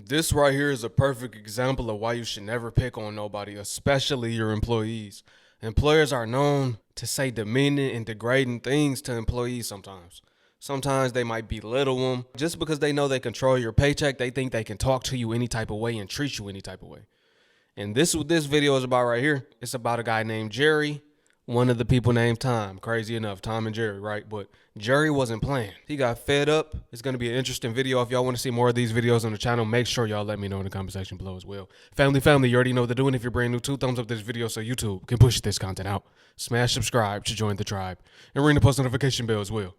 This right here is a perfect example of why you should never pick on nobody, especially your employees. Employers are known to say demeaning and degrading things to employees sometimes. Sometimes they might belittle them. Just because they know they control your paycheck, they think they can talk to you any type of way and treat you any type of way. And this is what this video is about right here. It's about a guy named Jerry, one of the people named Tom. Crazy enough, Tom and Jerry, right? But Jerry wasn't playing. He got fed up. It's going to be an interesting video. If y'all want to see more of these videos on the channel, make sure y'all let me know in the comment section below as well. Family, you already know what to do. And if you're brand new, 2 thumbs up this video so YouTube can push this content out. Smash subscribe to join the tribe. And ring the post notification bell as well.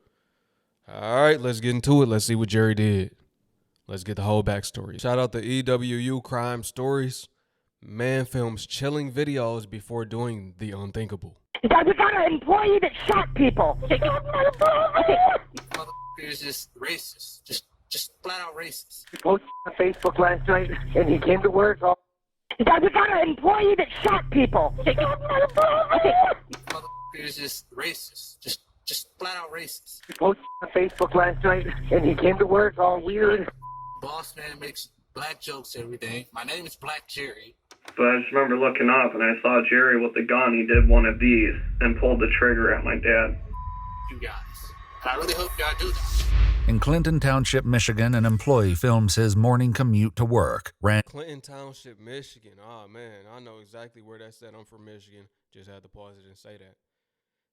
All right, let's get into it. Let's see what Jerry did. Let's get the whole backstory. Shout out to EWU Crime Stories. Man films chilling videos before doing the unthinkable. Because we got an employee that shot people. Is just racist. Just flat out racist. He posted on Facebook last night, and he came to work. Because we got an employee that shot people. Is just racist. Just flat out racist. He posted on Facebook last night, and he came to work all weird. Boss man makes black jokes every day. My name is Black Jerry. But I just remember looking up and I saw Jerry with the gun. He did one of these and pulled the trigger at my dad. You guys. And I really hope y'all do that. In Clinton Township, Michigan, an employee films his morning commute to work. Clinton Township, Michigan. Oh, man, I know exactly where that's at. I'm from Michigan. Just had to pause it and say that.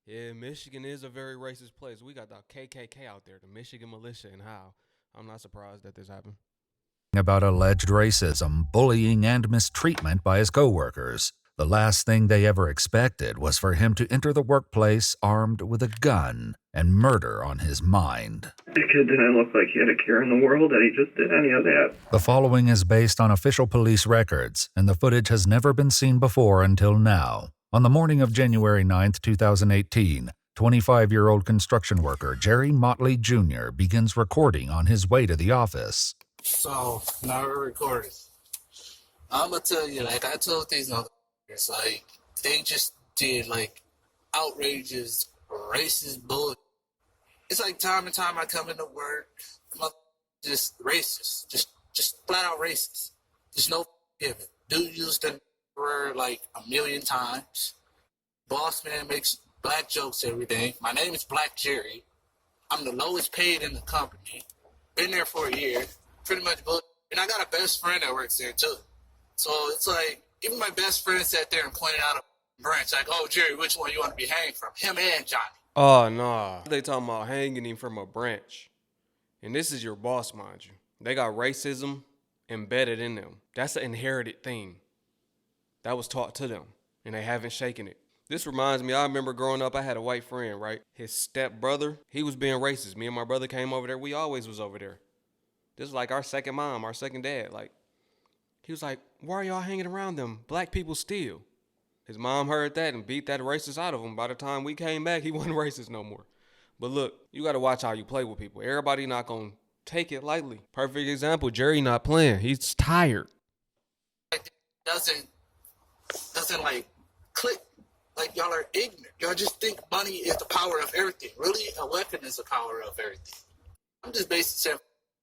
Yeah, Michigan is a very racist place. We got the KKK out there, the Michigan militia, and how. I'm not surprised that this happened. About alleged racism, bullying, and mistreatment by his co-workers. The last thing they ever expected was for him to enter the workplace armed with a gun and murder on his mind. The kid didn't look like he had a care in the world that he just did any of that. The following is based on official police records, and the footage has never been seen before until now. On the morning of January 9th, 2018, 25-year-old construction worker Jerry Motley Jr. begins recording on his way to the office. So, now we're recording. I'm gonna tell you, like I told these motherfuckers, like, they just did, like, outrageous, racist bullshit. It's like time and time I come into work, just racist. Just flat out racist. There's no giving. Dude used the word like 1,000,000 times. Boss man makes black jokes every day. My name is Black Jerry. I'm the lowest paid in the company. Been there for a year. Pretty much bullshit. And I got a best friend that works there too. So it's like, even my best friend sat there and pointed out a branch, like, oh, Jerry, which one you want to be hanged from? Him and Johnny. Oh, nah. They talking about hanging him from a branch. And this is your boss, mind you. They got racism embedded in them. That's an inherited thing. That was taught to them, and they haven't shaken it. This reminds me, I remember growing up, I had a white friend, right? His stepbrother, he was being racist. Me and my brother came over there. We always was over there. This is like our second mom, our second dad. Like, he was like, why are y'all hanging around them? Black people steal. His mom heard that and beat that racist out of him. By the time we came back, he wasn't racist no more. But look, you got to watch how you play with people. Everybody not going to take it lightly. Perfect example, Jerry not playing. He's tired. Like, doesn't like click. Like, y'all are ignorant. Y'all just think money is the power of everything. Really, a weapon is the power of everything. I'm just basically saying,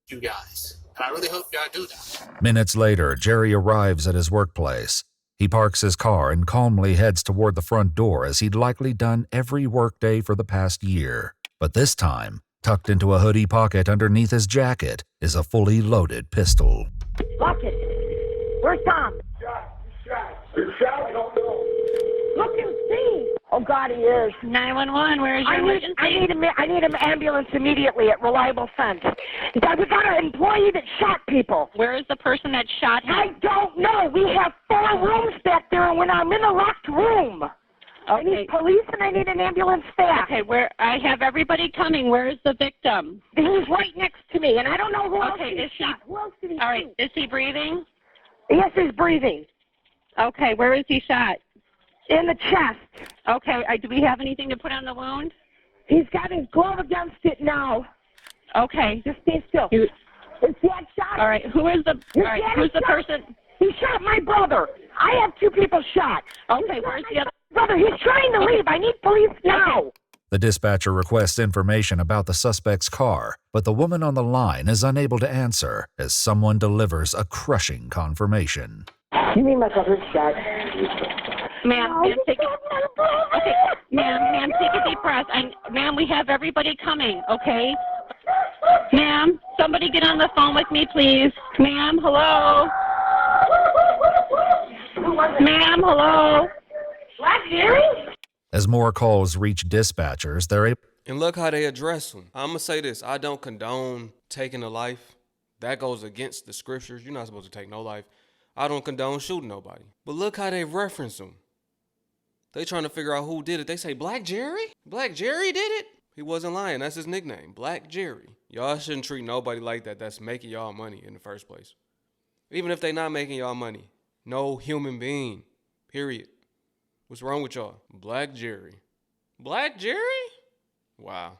you guys. And I really hope y'all do that. Minutes later, Jerry arrives at his workplace. He parks his car and calmly heads toward the front door as he'd likely done every workday for the past year. But this time, tucked into a hoodie pocket underneath his jacket, is a fully loaded pistol. Lock it. Where's Tom? Shot, I don't know. Look and see. Oh, God, he is. 911, where is your emergency? I need an ambulance immediately at Reliable Fence. Because we got an employee that shot people. Where is the person that shot him? I don't know. We have 4 rooms back there, and when I'm in a locked room, I need police and I need an ambulance staff. Okay, where I have everybody coming. Where is the victim? He's right next to me, and I don't know who else Okay, he is he? shot. Who else did he All right, shoot? is he breathing? Yes, he's breathing. Okay, where is he shot? In the chest. Okay, do we have anything to put on the wound? He's got his glove against it now. Okay. Just stay still. You- Is that shot? All right, who is the? All right, who's the person? He shot my brother. I have 2 people shot. Okay, where's the other? Brother, he's trying to leave. I need police now. The dispatcher requests information about the suspect's car, but the woman on the line is unable to answer as someone delivers a crushing confirmation. You mean my brother's dead? Ma'am, take a deep breath. Ma'am, we have everybody coming, okay? Ma'am, somebody get on the phone with me, please. Ma'am, hello? Ma'am, hello? Black Jerry? As more calls reach dispatchers, they're able And look how they address them. I'm going to say this. I don't condone taking a life. That goes against the scriptures. You're not supposed to take no life. I don't condone shooting nobody. But look how they reference them. They trying to figure out who did it. They say, Black Jerry? Black Jerry did it? He wasn't lying. That's his nickname, Black Jerry. Y'all shouldn't treat nobody like that that's making y'all money in the first place. Even if they not making y'all money. No human being. Period. What's wrong with y'all? Black Jerry. Black Jerry? Wow.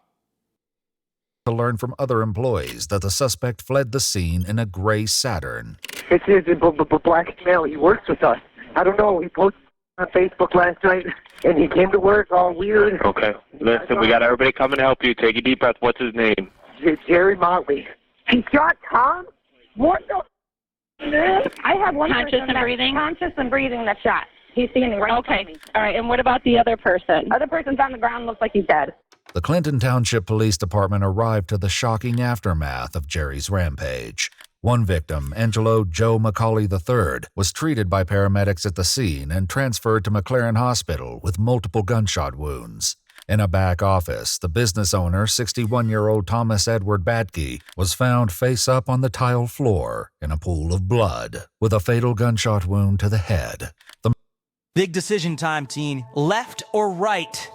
to learn from other employees that the suspect fled the scene in a gray Saturn. It's a black male. He works with us. I don't know. He posted on Facebook last night, and he came to work all weird. Okay. Listen, we got everybody coming to help you. Take a deep breath. What's his name? Jerry Motley. He shot Tom? What the? I have one Conscious person and breathing? Conscious and breathing that shot. He's standing right Okay. behind me. All right. And what about the other person? Other person's on the ground, looks like he's dead. The Clinton Township Police Department arrived to the shocking aftermath of Jerry's rampage. One victim, Angelo Joe McCauley III, was treated by paramedics at the scene and transferred to McLaren Hospital with multiple gunshot wounds. In a back office, the business owner, 61-year-old Thomas Edward Batke, was found face up on the tile floor in a pool of blood, with a fatal gunshot wound to the head. Big decision time, teen. Left or right?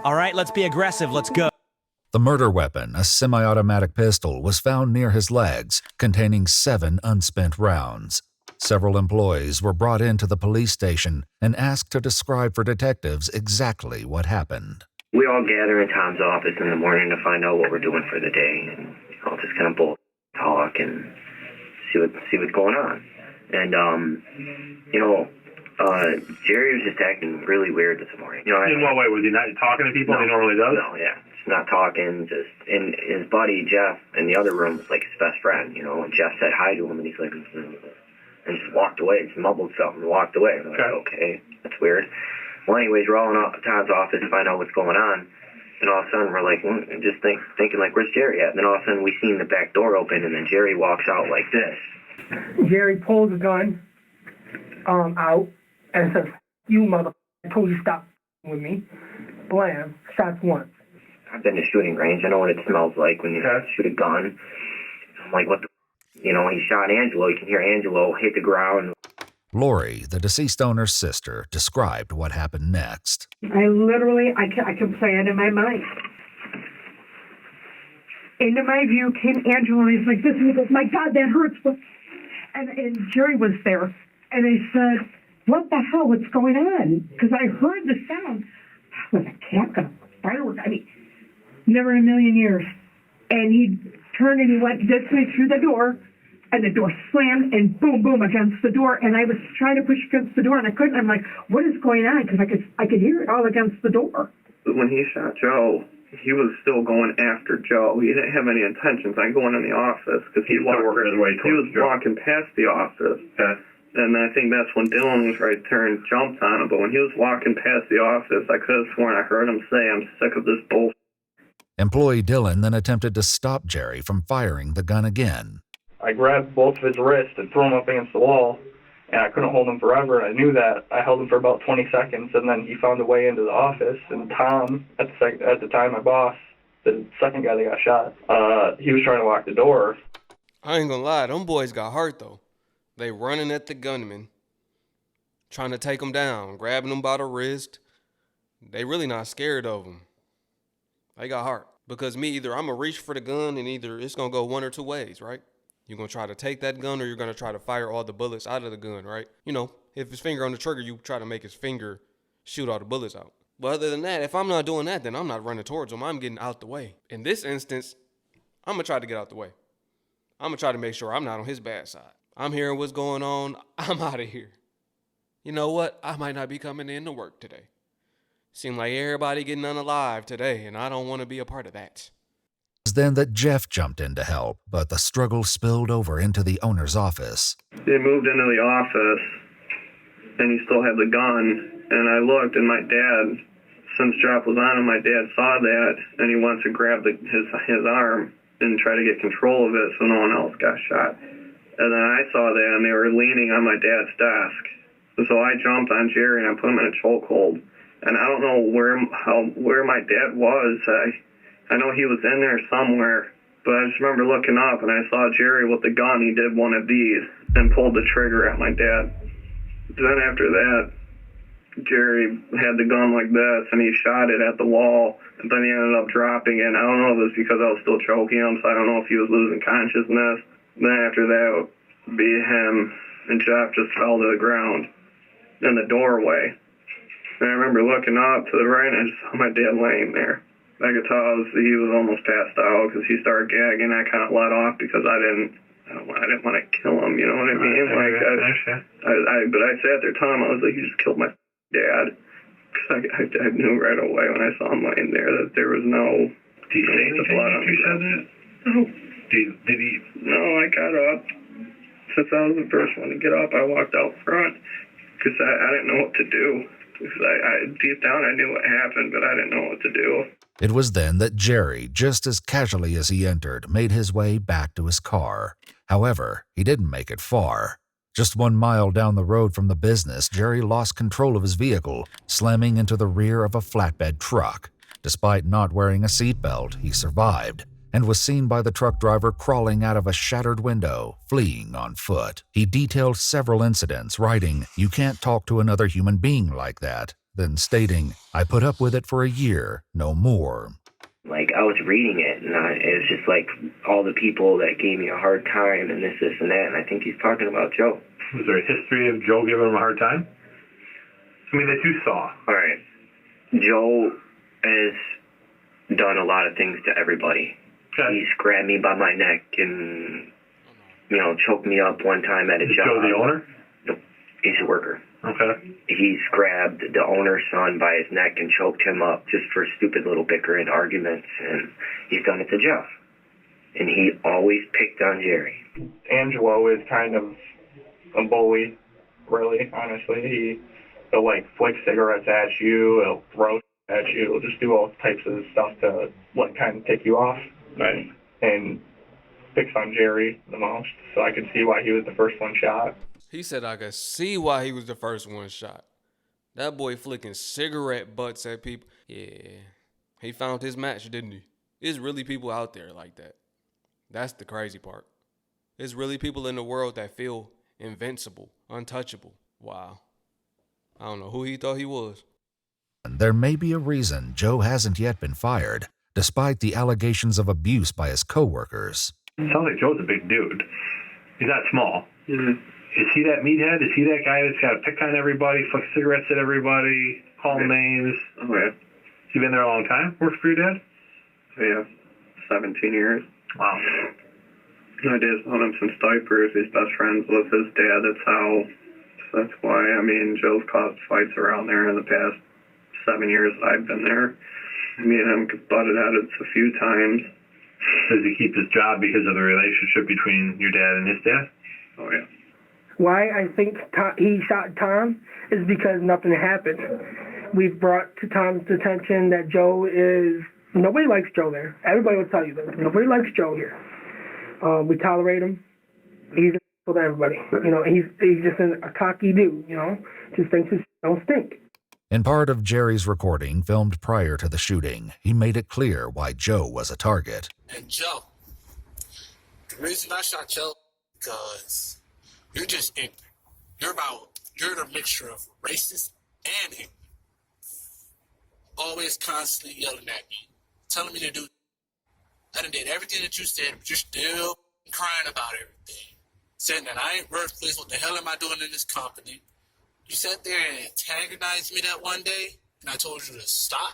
All right, let's be aggressive. Let's go. The murder weapon, a semi-automatic pistol, was found near his legs, containing 7 unspent rounds. Several employees were brought into the police station and asked to describe for detectives exactly what happened. We all gather in Tom's office in the morning to find out what we're doing for the day, and just kind of both talk and see what's going on. And Jerry was just acting really weird this morning. In what way? Was he not talking to people? No, he normally does? No, yeah. Just not talking. And his buddy, Jeff, in the other room was like his best friend, and Jeff said hi to him, and he's like, and just walked away, just mumbled something and walked away. I'm like, okay, that's weird. Well, anyways, we're all in Todd's office to find out what's going on. And all of a sudden, we're like, just thinking like, where's Jerry at? And then all of a sudden, we seen the back door open, and then Jerry walks out like this. Jerry pulls the gun out and says, "You motherfucker, I told you to stop with me." Blam, shots once. I've been to shooting range. I know what it smells like when you shoot a gun. I'm like, what the? He shot Angelo. You can hear Angelo hit the ground. Lori, the deceased owner's sister, described what happened next. I can play it in my mind. Into my view came Angelo, and he's like this, and he goes, "My God, that hurts." And Jerry was there, and I said, "What the hell? What's going on?" Because I heard the sound. Was a cat gonna firework? I mean, never in a million years. And he turned and he went this way through the door, and the door slammed and boom, boom against the door. And I was trying to push against the door, and I couldn't. I'm like, "What is going on?" Because I could hear it all against the door. When he shot Joe, he was still going after Joe. He didn't have any intentions on going in the office because he was walking past the office. Okay. And I think that's when Dylan was right there and jumped on him. But when he was walking past the office, I could have sworn I heard him say, "I'm sick of this bull." Employee Dylan then attempted to stop Jerry from firing the gun again. I grabbed both of his wrists and threw him up against the wall, and I couldn't hold him forever. I knew that. I held him for about 20 seconds, and then he found a way into the office. And Tom, at the time, my boss, the second guy that got shot, he was trying to lock the door. I ain't gonna lie, them boys got hurt though. They running at the gunman, trying to take him down, grabbing him by the wrist. They really not scared of him. They got heart. Because either I'm going to reach for the gun and either it's going to go one or two ways, right? You're going to try to take that gun or you're going to try to fire all the bullets out of the gun, right? If his finger on the trigger, you try to make his finger shoot all the bullets out. But other than that, if I'm not doing that, then I'm not running towards him. I'm getting out the way. In this instance, I'm going to try to get out the way. I'm going to try to make sure I'm not on his bad side. I'm hearing what's going on. I'm out of here. You know what? I might not be coming in to work today. Seem like everybody getting unalive today, and I don't want to be a part of that. It was then that Jeff jumped in to help, but the struggle spilled over into the owner's office. They moved into the office, and he still had the gun. And I looked, and my dad, since Jeff was on him, my dad saw that, and he went to grab his arm and try to get control of it so no one else got shot. And then I saw that, and they were leaning on my dad's desk. So I jumped on Jerry, and I put him in a chokehold. And I don't know where my dad was. I know he was in there somewhere, but I just remember looking up, and I saw Jerry with the gun. He did one of these and pulled the trigger at my dad. Then after that, Jerry had the gun like this, and he shot it at the wall, and then he ended up dropping it. I don't know if it was because I was still choking him, so I don't know if he was losing consciousness. Then after that, him and Jeff just fell to the ground in the doorway. And I remember looking up to the right, and I just saw my dad laying there. I could tell he was almost passed out because he started gagging. I kind of let off because I didn't want to kill him, you know what I mean? But I sat there telling him, I was like, you just killed my dad. Because I knew right away when I saw him laying there that there was no... Did he say anything after you said that? No. Did he? No, I got up. Since I was the first one to get up, I walked out front because I didn't know what to do. Because deep down I knew what happened, but I didn't know what to do. It was then that Jerry, just as casually as he entered, made his way back to his car. However, he didn't make it far. Just 1 mile down the road from the business, Jerry lost control of his vehicle, slamming into the rear of a flatbed truck. Despite not wearing a seatbelt, he survived and was seen by the truck driver crawling out of a shattered window, fleeing on foot. He detailed several incidents, writing, "You can't talk to another human being like that," then stating, "I put up with it for a year, no more." Like, I was reading it, and it was just like all the people that gave me a hard time and this, and that, and I think he's talking about Joe. Was there a history of Joe giving him a hard time? I mean, that you saw. All right. Joe has done a lot of things to everybody. Okay. He's grabbed me by my neck and, choked me up one time at a job. Joe the owner? Nope. He's a worker. Okay. He's grabbed the owner's son by his neck and choked him up just for stupid little bickering arguments, and he's done it to Jeff. And he always picked on Jerry. Angelo is kind of a bully, really, honestly. He'll, flick cigarettes at you, he'll throw at you, he'll just do all types of stuff to, kind of tick you off. Right. And picks on Jerry the most, so I could see why he was the first one shot. He said I could see why he was the first one shot. That boy flicking cigarette butts at people. Yeah, he found his match, didn't he? There's really people out there like that. That's the crazy part. There's really people in the world that feel invincible, untouchable. Wow. I don't know who he thought he was. There may be a reason Joe hasn't yet been fired, despite the allegations of abuse by his coworkers. Sounds like Joe's a big dude. He's not small. Mm-hmm. Is he that meathead? Is he that guy that's got to pick on everybody, flick cigarettes at everybody, call names? Oh, yeah. Has he been there a long time? Works for your dad? Yeah, 17 years. Wow. My dad's known him since diapers. He's best friends with his dad. That's why, Joe's caused fights around there in the past 7 years I've been there. Me and him butted heads a few times. Does he keep his job because of the relationship between your dad and his dad? Oh, yeah. Why I think he shot Tom is because nothing happened. We've brought to Tom's attention that nobody likes Joe there. Everybody will tell you that. Nobody likes Joe here. We tolerate him. He's a to everybody. He's just a cocky dude, just thinks his don't stink. In part of Jerry's recording, filmed prior to the shooting, he made it clear why Joe was a target. And Joe, the reason I shot Joe because you're just ignorant. You're the mixture of racist and ignorant. Always constantly yelling at me, telling me to do. I done did everything that you said, but you're still crying about everything. Saying that I ain't worthless, what the hell am I doing in this company? You sat there and antagonized me that one day, and I told you to stop.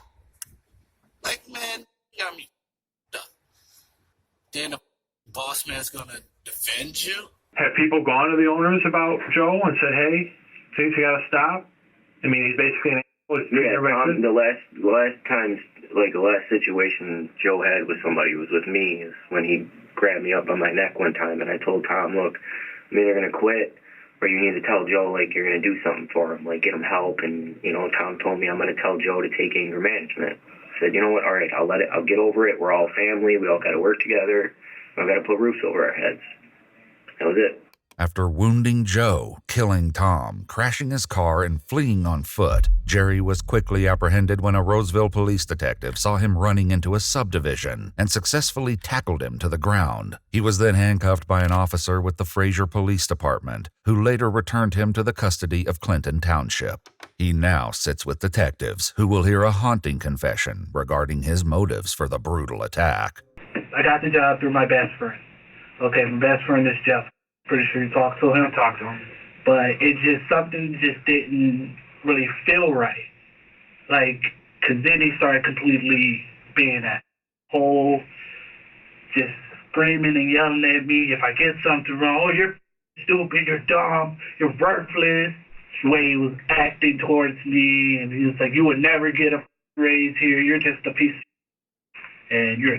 Man, you got me up. Then the boss man's gonna defend you. Have people gone to the owners about Joe and said, hey, things got to stop? He's basically an Yeah, Tom, the last times, like the last situation Joe had with somebody was with me, is when he grabbed me up on my neck one time, and I told Tom, look, I'm either going to quit, or you need to tell Joe, like, you're going to do something for him, like, get him help. And, you know, Tom told me I'm going to tell Joe to take anger management. I said, you know what, all right, I'll get over it. We're all family. We all got to work together. I've got to put roofs over our heads. That was it. After wounding Joe, killing Tom, crashing his car, and fleeing on foot, Jerry was quickly apprehended when a Roseville police detective saw him running into a subdivision and successfully tackled him to the ground. He was then handcuffed by an officer with the Fraser Police Department, who later returned him to the custody of Clinton Township. He now sits with detectives who will hear a haunting confession regarding his motives for the brutal attack. I got the job through my best friend. Okay, my best friend is Jeff. Pretty sure you talked to him. But something just didn't really feel right. Like, cause then he started completely being that whole, just screaming and yelling at me if I get something wrong. Oh, you're stupid, you're dumb, you're worthless. The way he was acting towards me, and he was like, you would never get a raise here, you're just a piece of and you're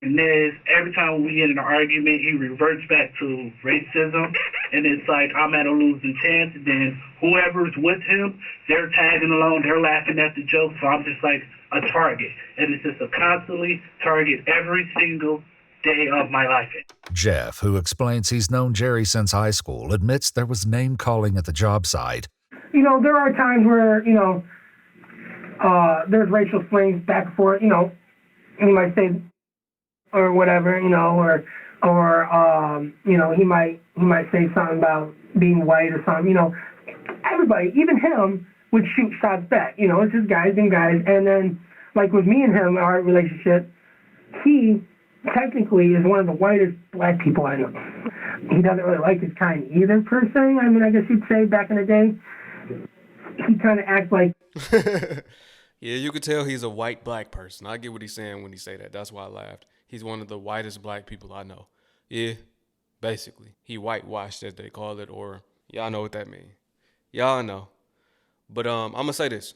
and this, every time we get in an argument, he reverts back to racism, and it's like I'm at a losing chance, and then whoever's with him, they're tagging along, they're laughing at the joke, so I'm just like a target, and it's just a constantly target every single day of my life. Jeff, who explains he's known Jerry since high school, admits there was name-calling at the job site. You know, there are times where, you know, there's racial slings back and forth, you know, he might say, or whatever, you know, or you know, he might say something about being white or something, you know. Everybody, even him, would shoot shots back. You know, it's just guys and guys. And then, like with me and him, our relationship, he technically is one of the whitest black people I know. He doesn't really like his kind either, per se. I mean, I guess you'd say back in the day, he kind of acts like... Yeah, you could tell he's a white black person. I get what he's saying when he say that. That's why I laughed. He's one of the whitest black people I know. Yeah, basically. He whitewashed, as they call it, or y'all know what that means. Y'all know. But I'm going to say this.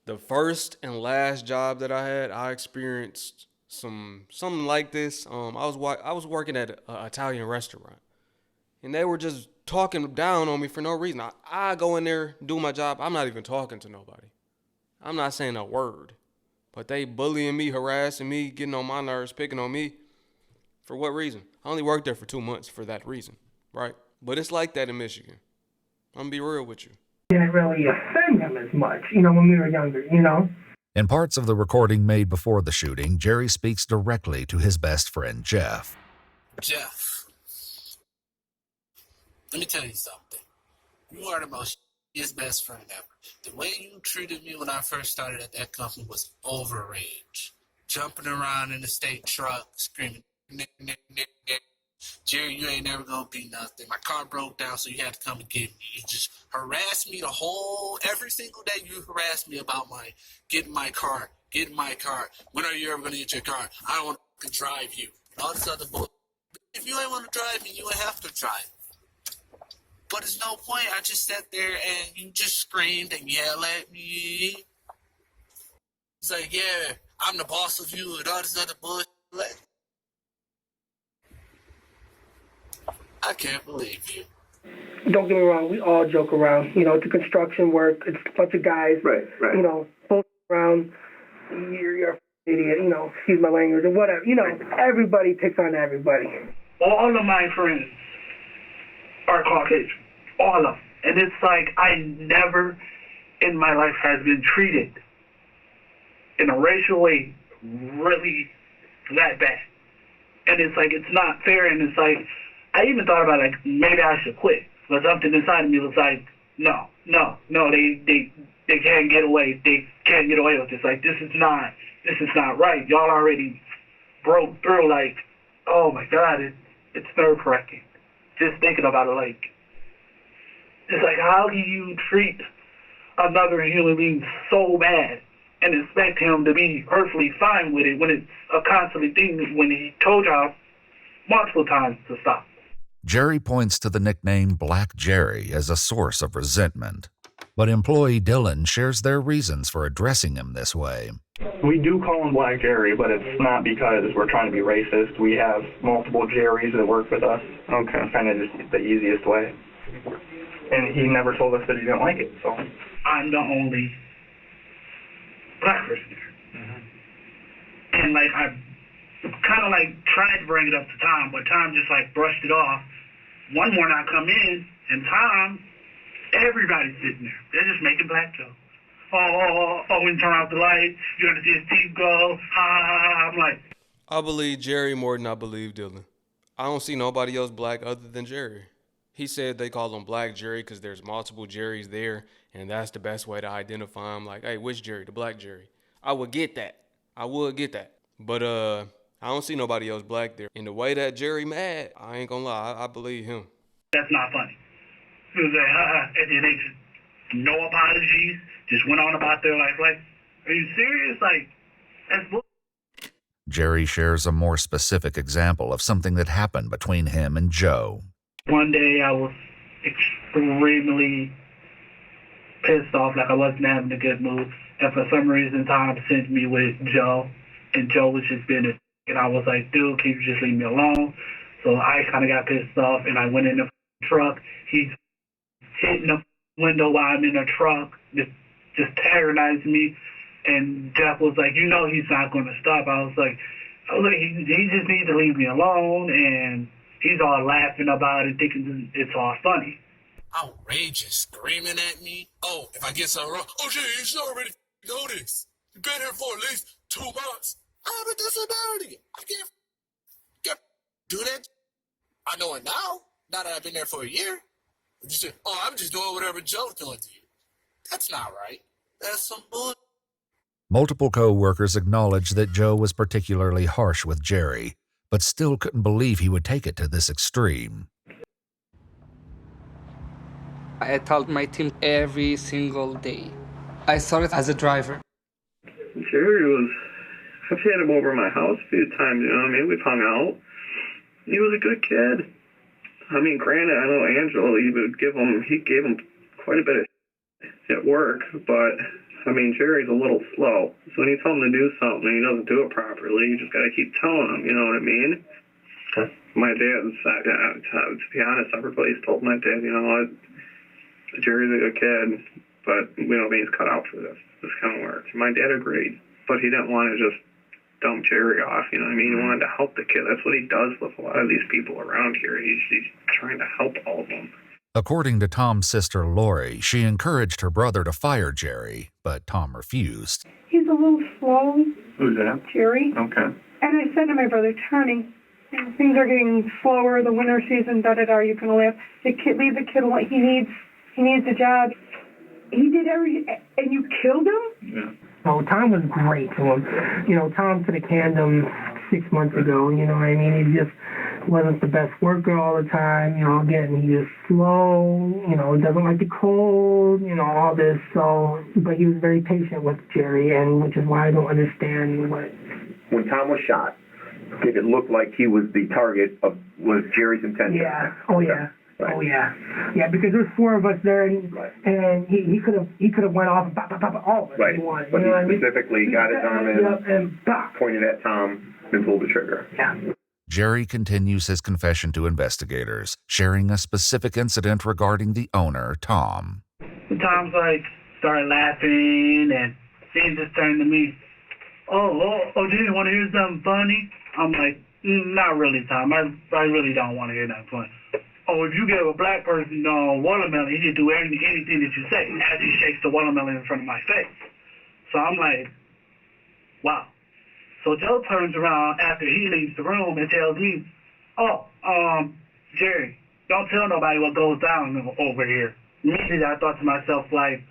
The first and last job that I had, I experienced something like this. I was working at an Italian restaurant, and they were just talking down on me for no reason. I go in there, do my job. I'm not even talking to nobody. I'm not saying a word. But they bullying me, harassing me, getting on my nerves, picking on me. For what reason? I only worked there for 2 months for that reason, right? But it's like that in Michigan. I'm going to be real with you. Didn't really offend him as much, you know, when we were younger, you know? In parts of the recording made before the shooting, Jerry speaks directly to his best friend, Jeff. Jeff, let me tell you something. You are the most his best friend ever. The way you treated me when I first started at that company was overrage. Jumping around in the state truck, screaming, Nick, Nick, Nick, Nick. Jerry, you ain't never gonna be nothing. My car broke down, so you had to come and get me. You just harassed me every single day you harassed me about getting my car. When are you ever gonna get your car? I don't want to drive you. All this other bull. If you ain't want to drive me, you ain't have to drive. But there's no point. I just sat there and you just screamed and yelled at me. It's like, yeah, I'm the boss of you and all this other bullshit. I can't believe you. Don't get me wrong, we all joke around. You know, it's a construction work. It's a bunch of guys. Right. You know, both around. You're an idiot. You know, excuse my language or whatever. You know, everybody picks on everybody. All of my friends are Caucasian. All of them. And it's like I never in my life has been treated in a racial way really that bad. And it's like, it's not fair. And it's like, I even thought about like, maybe I should quit. But something inside of me was like, no, they can't get away. They can't get away with this. Like, this is not right. Y'all already broke through. Like, oh my God, it's nerve-wracking. Just thinking about it, like, it's like, how do you treat another human being so bad and expect him to be perfectly fine with it when it's a constantly thing when he told y'all multiple times to stop? Jerry points to the nickname Black Jerry as a source of resentment. But employee Dylan shares their reasons for addressing him this way. We do call him Black Jerry, but it's not because we're trying to be racist. We have multiple Jerrys that work with us. Okay. It's kind of just the easiest way. And he never told us that he didn't like it, so. I'm the only black person there. And like I kind of like tried to bring it up to Tom, but Tom just like brushed it off. One morning I come in and Tom, everybody's sitting there. They're just making black jokes. When you turn off the light, you're gonna see his teeth go. I'm like, I believe Jerry more than I believe Dylan. I don't see nobody else black other than Jerry. He said they call him Black Jerry because there's multiple Jerrys there, and that's the best way to identify him. Like, hey, which Jerry? The Black Jerry. I would get that. But I don't see nobody else black there. And the way that Jerry mad, I ain't gonna lie, I believe him. that's not funny. It was like, and then they just no apologies, just went on about their life. Like, are you serious? Like, that's bull. Jerry shares a more specific example of something that happened between him and Joe. One day I was extremely pissed off, like I wasn't having a good mood. And for some reason, Tom sent me with Joe, and Joe was just being a and I was like, dude, can you just leave me alone? So I kind of got pissed off, and I went in the truck. He's hitting the window while I'm in the truck, just terrorizing me. And Jeff was like, you know he's not going to stop. I was like, he just needs to leave me alone. And he's all laughing about it, thinking it's all funny. Outrageous, screaming at me. Oh, if I get something wrong, oh shit, you should already know this. You've been here for at least 2 months. I have a disability. I can't do that. I know it now that I've been there for a year. But you say, oh, I'm just doing whatever Joe's doing to you. That's not right. That's some bullshit. Multiple co-workers acknowledged that Joe was particularly harsh with Jerry, but still couldn't believe he would take it to this extreme. I told my team every single day. I started as a driver. Jerry was, I've had him over my house a few times, you know what I mean? We've hung out. He was a good kid. I mean, granted, I know Angela, he gave him quite a bit of at work, but I mean, Jerry's a little slow. So when you tell him to do something and he doesn't do it properly, you just got to keep telling him, you know what I mean? Okay. My dad's, to be honest, everybody's told my dad, you know what, Jerry's a good kid, but we don't mean he's cut out for this kind of work. My dad agreed, but he didn't want to just dump Jerry off, you know what I mean? He wanted to help the kid. That's what he does with a lot of these people around here. He's trying to help all of them. According to Tom's sister Lori, she encouraged her brother to fire Jerry, but Tom refused. He's a little slow. Who's that? Jerry. Okay. And I said to my brother, Tony, things are getting slower, the winter season, da-da-da, you can leave the kid alone. He needs a job. He did everything, and you killed him? Yeah. So Tom was great to him. You know, Tom could have canned him 6 months ago, you know what I mean? He just wasn't the best worker all the time, you know, again, he was slow, you know, doesn't like the cold, you know, all this, so, but he was very patient with Jerry, and which is why I don't understand what... When Tom was shot, did it look like he was the target of, was Jerry's intention? Yeah, oh yeah. Right. Oh yeah, yeah. Because there's 4 of us there, and he could have went off and all of us. Right, He wanted, but you know he what I mean? specifically got his arm in, and pointed at Tom, and pulled the trigger. Yeah. Jerry continues his confession to investigators, sharing a specific incident regarding the owner, Tom. Tom's like, started laughing, and then just turned to me, oh, do you want to hear something funny? I'm like, not really, Tom. I really don't want to hear that funny. Oh, if you gave a black person watermelon, he could do anything that you say. As he shakes the watermelon in front of my face. So I'm like, wow. So Joe turns around after he leaves the room and tells me, Jerry, don't tell nobody what goes down over here. Immediately I thought to myself, like,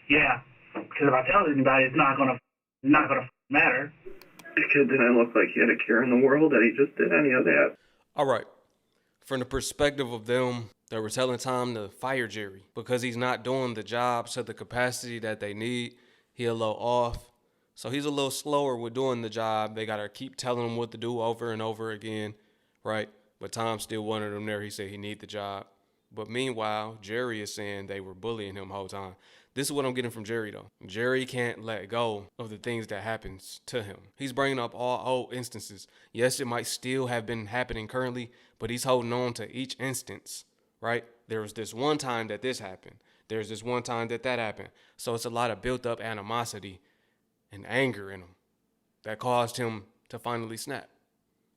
yeah, because if I tell anybody, it's not gonna matter. The kid didn't look like he had a care in the world that he just did any of that. All right. From the perspective of them, they were telling Tom to fire Jerry because he's not doing the job to the capacity that they need. He a little off. So he's a little slower with doing the job. They got to keep telling him what to do over and over again, right? But Tom still wanted him there. He said he need the job. But meanwhile, Jerry is saying they were bullying him the whole time. This is what I'm getting from Jerry, though. Jerry can't let go of the things that happens to him. He's bringing up all old instances. Yes, it might still have been happening currently, but he's holding on to each instance, right? There was this one time that this happened. There's this one time that happened. So it's a lot of built up animosity and anger in him that caused him to finally snap.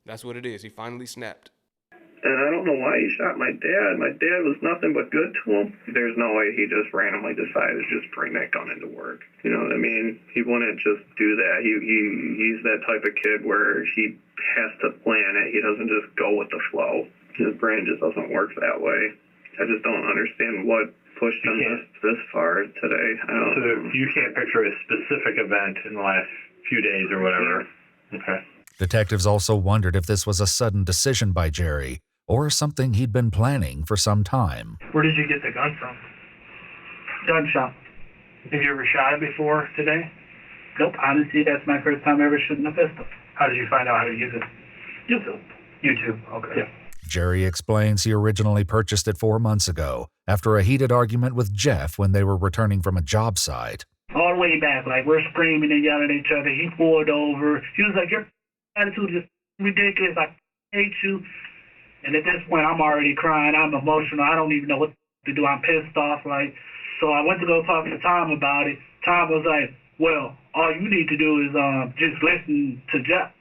That's what it is. He finally snapped. And I don't know why he shot my dad. My dad was nothing but good to him. There's no way he just randomly decided to just bring that gun into work. You know what I mean? He wouldn't just do that. He's that type of kid where he has to plan it. He doesn't just go with the flow. His brain just doesn't work that way. I just don't understand what pushed him this far today. So you can't picture a specific event in the last few days or whatever. Okay. Detectives also wondered if this was a sudden decision by Jerry or something he'd been planning for some time. Where did you get the gun from? Gun shop. Have you ever shot it before today? Nope. Honestly, that's my first time ever shooting a pistol. How did you find out how to use it? YouTube. YouTube. Okay. Yeah. Jerry explains he originally purchased it 4 months ago after a heated argument with Jeff when they were returning from a job site. All the way back, like we're screaming and yelling at each other. He pulled over. He was like, "Your attitude is ridiculous. I hate you." And at this point, I'm already crying. I'm emotional. I don't even know what to do. I'm pissed off. Like, so I went to go talk to Tom about it. Tom was like, "Well, all you need to do is just listen to Jeff."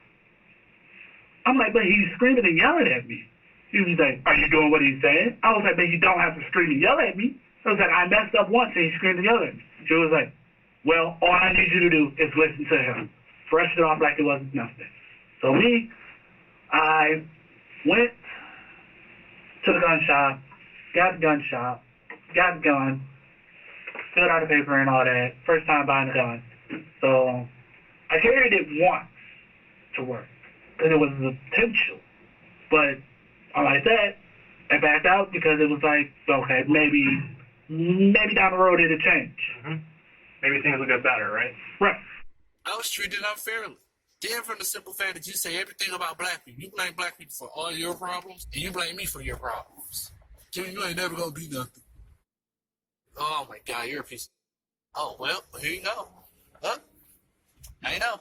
I'm like, "But he's screaming and yelling at me." He was like, "Are you doing what he's saying?" I was like, "But you don't have to scream and yell at me." I was like, "I messed up once and he screamed and yelled at me." She was like, "Well, all I need you to do is listen to him." Brush it off like it wasn't nothing. So I went to the gun shop, got the gun, filled out the paper and all that. First time buying a gun. So I carried it once to work because it was the potential. But like that, I backed out because it was like, okay, maybe down the road it'll change. Mm-hmm. Maybe things will get better, right? Right. I was treated unfairly. Damn, from the simple fact that you say everything about black people. You blame black people for all your problems, and you blame me for your problems. Jimmy, you ain't never gonna be nothing. Oh my God, you're a piece. Oh well, here you go. Huh? I know.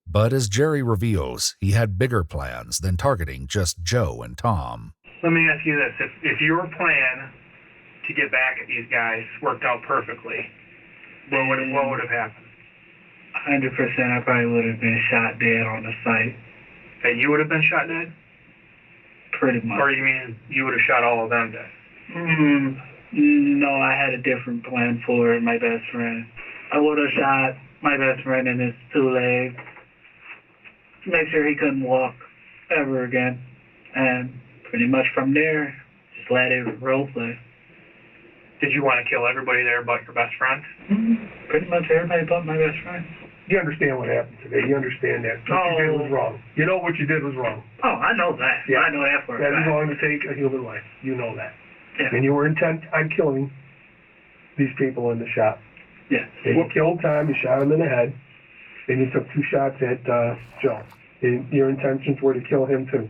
But as Jerry reveals, he had bigger plans than targeting just Joe and Tom. Let me ask you this. If your plan to get back at these guys worked out perfectly, what would have happened? 100%, I probably would have been shot dead on the site. And you would have been shot dead? Pretty much. Or you mean you would have shot all of them dead? No, I had a different plan for my best friend. I would have shot my best friend in his 2 legs, make sure he couldn't walk ever again, and pretty much from there, just let it role play. Did you want to kill everybody there but your best friend? Pretty much everybody but my best friend. You understand what happened today. You understand that. What you did was wrong. You know what you did was wrong. Oh, I know that. Yeah. I know that for a fact. That is wrong to take a human life. You know that. Yeah. And you were intent on killing these people in the shop. Yes. And you killed Tom, you shot him in the head, and you took 2 shots at Joe. And your intentions were to kill him too.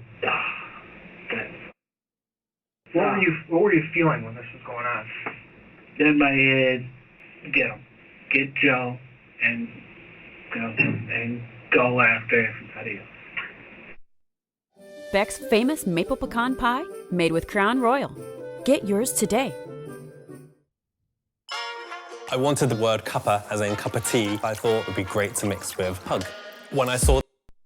What were you feeling when this was going on? In my head, get him. Get Joe and go after everybody else. Beck's famous maple pecan pie, made with Crown Royal. Get yours today. I wanted the word cuppa, as in cup of tea, I thought would be great to mix with hug. When I saw...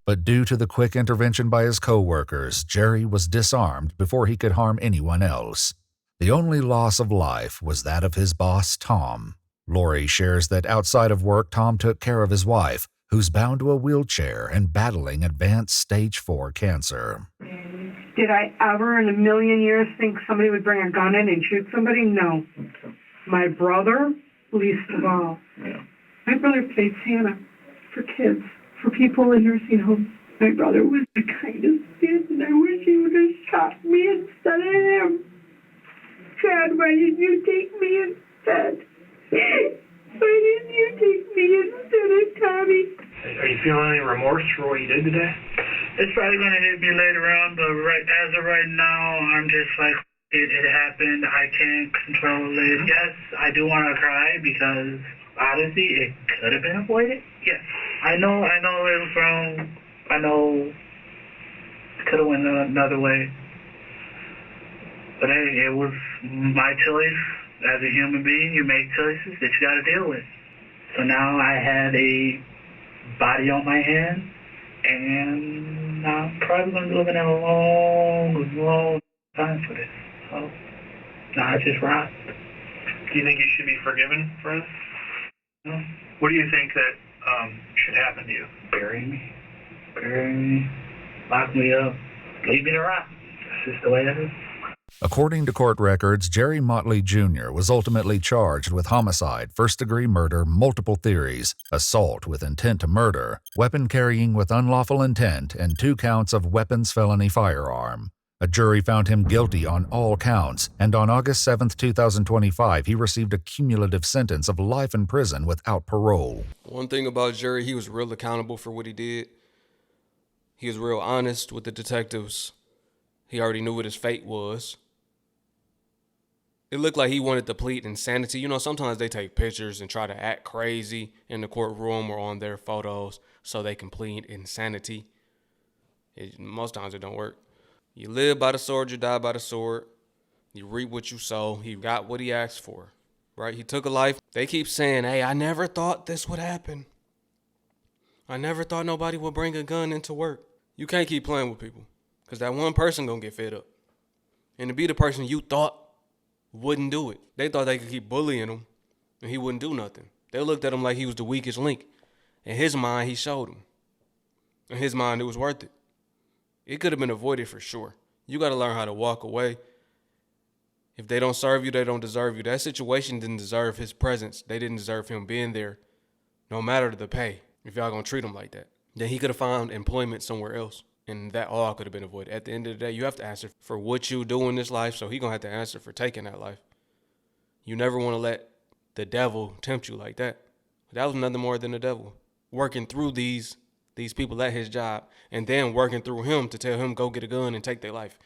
But due to the quick intervention by his co-workers, Jerry was disarmed before he could harm anyone else. The only loss of life was that of his boss, Tom. Lori shares that outside of work, Tom took care of his wife, who's bound to a wheelchair and battling advanced stage 4 cancer. Did I ever in a million years think somebody would bring a gun in and shoot somebody? No. My brother, least of all. My brother played Santa for kids, for people in nursing homes. My brother was the kindest kid, and I wish he would have shot me instead of him. Chad, why didn't you take me instead? Why didn't you take me instead of Tommy? Are you feeling any remorse for what you did today? It's probably going to hit me later on, but as of right now, I'm just like, It happened. I can't control it. Yes, I do want to cry because honestly, it could have been avoided. Yes, I know it was wrong. I know it could have went another way. But hey, it was my choice. As a human being, you make choices that you got to deal with. So now I had a body on my hand, and I'm probably going to be looking at a long time for this. So, nah, I just rocked. Do you think you should be forgiven for this? No. What do you think that should happen to you? Bury me, lock me up, leave me to rot. That's just the way it is. According to court records, Jerry Motley Jr. was ultimately charged with homicide, first-degree murder, multiple theories, assault with intent to murder, weapon carrying with unlawful intent, and 2 counts of weapons felony firearm. A jury found him guilty on all counts, and on August 7, 2025, he received a cumulative sentence of life in prison without parole. One thing about Jerry, he was real accountable for what he did. He was real honest with the detectives. He already knew what his fate was. It looked like he wanted to plead insanity. You know, sometimes they take pictures and try to act crazy in the courtroom or on their photos so they can plead insanity. Most times it don't work. You live by the sword, you die by the sword. You reap what you sow. He got what he asked for, right? He took a life. They keep saying, hey, I never thought this would happen. I never thought nobody would bring a gun into work. You can't keep playing with people because that one person gonna get fed up. And to be the person you thought wouldn't do it. They thought they could keep bullying him and he wouldn't do nothing. They looked at him like he was the weakest link. In his mind, he showed him. In his mind, it was worth it. It could have been avoided for sure. You got to learn how to walk away. If they don't serve you, they don't deserve you. That situation didn't deserve his presence. They didn't deserve him being there, no matter the pay. If y'all gonna treat him like that, then he could have found employment somewhere else. And that all could have been avoided. At the end of the day, you have to answer for what you do in this life, so he gonna have to answer for taking that life. You never want to let the devil tempt you like that. That was nothing more than the devil working through these people at his job and then working through him to tell him go get a gun and take their life.